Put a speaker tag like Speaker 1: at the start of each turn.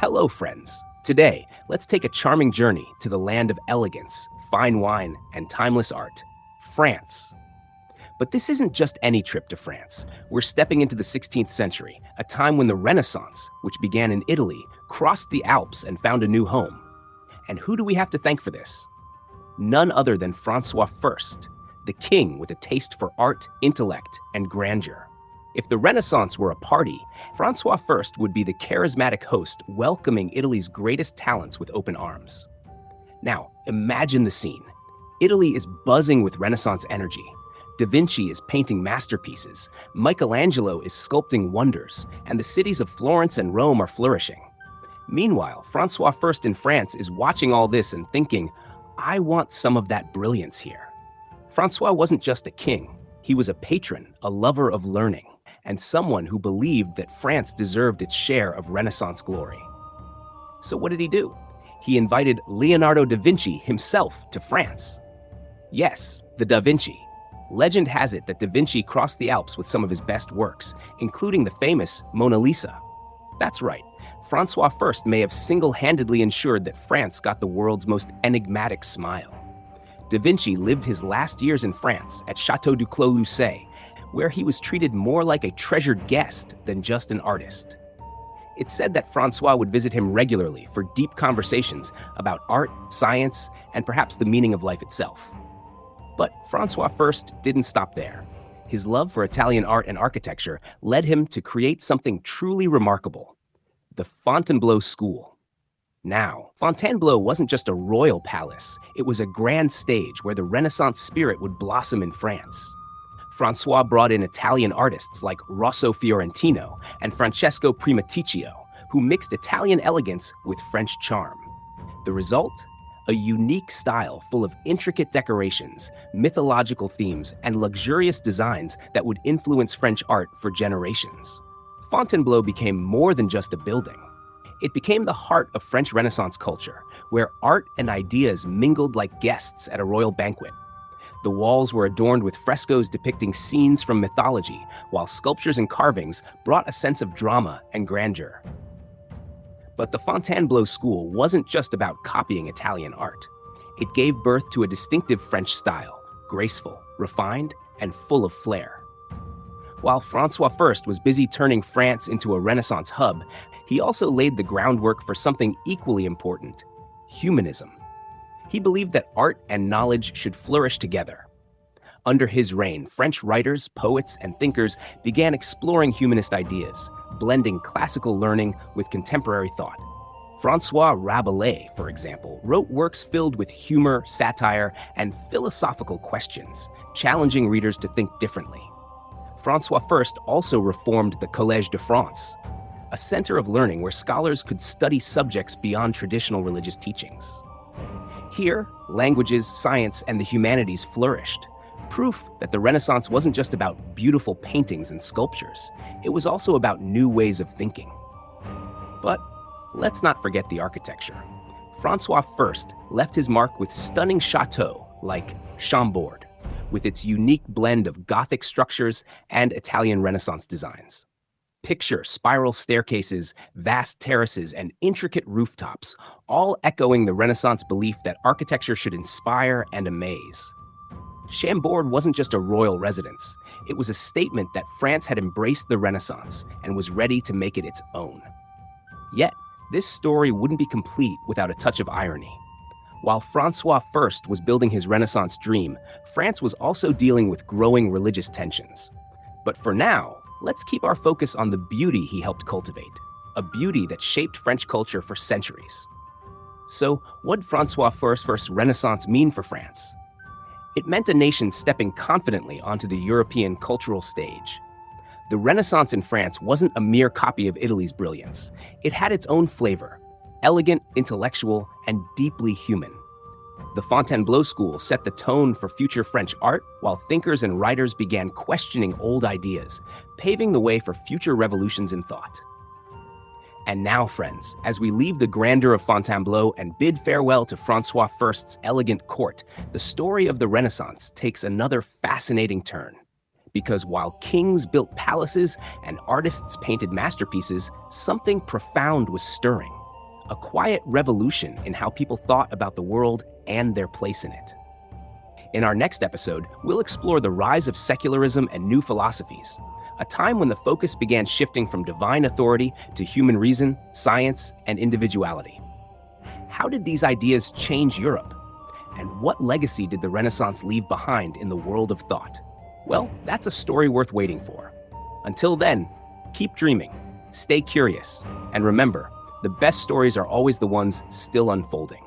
Speaker 1: Hello, friends. Today, let's take a charming journey to the land of elegance, fine wine, and timeless art, France. But this isn't just any trip to France. We're stepping into the 16th century, a time when the Renaissance, which began in Italy, crossed the Alps and found a new home. And who do we have to thank for this? None other than Francois I, the king with a taste for art, intellect, and grandeur. If the Renaissance were a party, Francois I would be the charismatic host welcoming Italy's greatest talents with open arms. Now, imagine the scene. Italy is buzzing with Renaissance energy. Da Vinci is painting masterpieces, Michelangelo is sculpting wonders, and the cities of Florence and Rome are flourishing. Meanwhile, Francois I in France is watching all this and thinking, I want some of that brilliance here. Francois wasn't just a king, he was a patron, a lover of learning, and someone who believed that France deserved its share of Renaissance glory. So what did he do? He invited Leonardo da Vinci himself to France. Yes, the Da Vinci. Legend has it that Da Vinci crossed the Alps with some of his best works, including the famous Mona Lisa. That's right, Francois I may have single-handedly ensured that France got the world's most enigmatic smile. Da Vinci lived his last years in France at Chateau du Clos-Lucé, where he was treated more like a treasured guest than just an artist. It's said that Francois would visit him regularly for deep conversations about art, science, and perhaps the meaning of life itself. But Francois I didn't stop there. His love for Italian art and architecture led him to create something truly remarkable: the Fontainebleau School. Now, Fontainebleau wasn't just a royal palace, it was a grand stage where the Renaissance spirit would blossom in France. Francois brought in Italian artists like Rosso Fiorentino and Francesco Primaticcio, who mixed Italian elegance with French charm. The result? A unique style full of intricate decorations, mythological themes, and luxurious designs that would influence French art for generations. Fontainebleau became more than just a building. It became the heart of French Renaissance culture, where art and ideas mingled like guests at a royal banquet. The walls were adorned with frescoes depicting scenes from mythology, while sculptures and carvings brought a sense of drama and grandeur. But the Fontainebleau School wasn't just about copying Italian art. It gave birth to a distinctive French style, graceful, refined, and full of flair. While Francois I was busy turning France into a Renaissance hub, he also laid the groundwork for something equally important: humanism. He believed that art and knowledge should flourish together. Under his reign, French writers, poets, and thinkers began exploring humanist ideas, blending classical learning with contemporary thought. Francois Rabelais, for example, wrote works filled with humor, satire, and philosophical questions, challenging readers to think differently. Francois I also reformed the Collège de France, a center of learning where scholars could study subjects beyond traditional religious teachings. Here, languages, science, and the humanities flourished, proof that the Renaissance wasn't just about beautiful paintings and sculptures, it was also about new ways of thinking. But let's not forget the architecture. Francois I left his mark with stunning chateaux like Chambord, with its unique blend of Gothic structures and Italian Renaissance designs. Picture spiral staircases, vast terraces, and intricate rooftops, all echoing the Renaissance belief that architecture should inspire and amaze. Chambord wasn't just a royal residence. It was a statement that France had embraced the Renaissance and was ready to make it its own. Yet, this story wouldn't be complete without a touch of irony. While Francois I was building his Renaissance dream, France was also dealing with growing religious tensions. But for now, let's keep our focus on the beauty he helped cultivate, a beauty that shaped French culture for centuries. So, what did Francois I's Renaissance mean for France? It meant a nation stepping confidently onto the European cultural stage. The Renaissance in France wasn't a mere copy of Italy's brilliance. It had its own flavor, elegant, intellectual, and deeply human. The Fontainebleau School set the tone for future French art, while thinkers and writers began questioning old ideas, paving the way for future revolutions in thought. And now, friends, as we leave the grandeur of Fontainebleau and bid farewell to Francois I's elegant court, the story of the Renaissance takes another fascinating turn. Because while kings built palaces and artists painted masterpieces, something profound was stirring. a quiet revolution in how people thought about the world and their place in it. In our next episode, we'll explore the rise of secularism and new philosophies, a time when the focus began shifting from divine authority to human reason, science, and individuality. How did these ideas change Europe? And what legacy did the Renaissance leave behind in the world of thought? Well, that's a story worth waiting for. Until then, keep dreaming, stay curious, and remember, the best stories are always the ones still unfolding.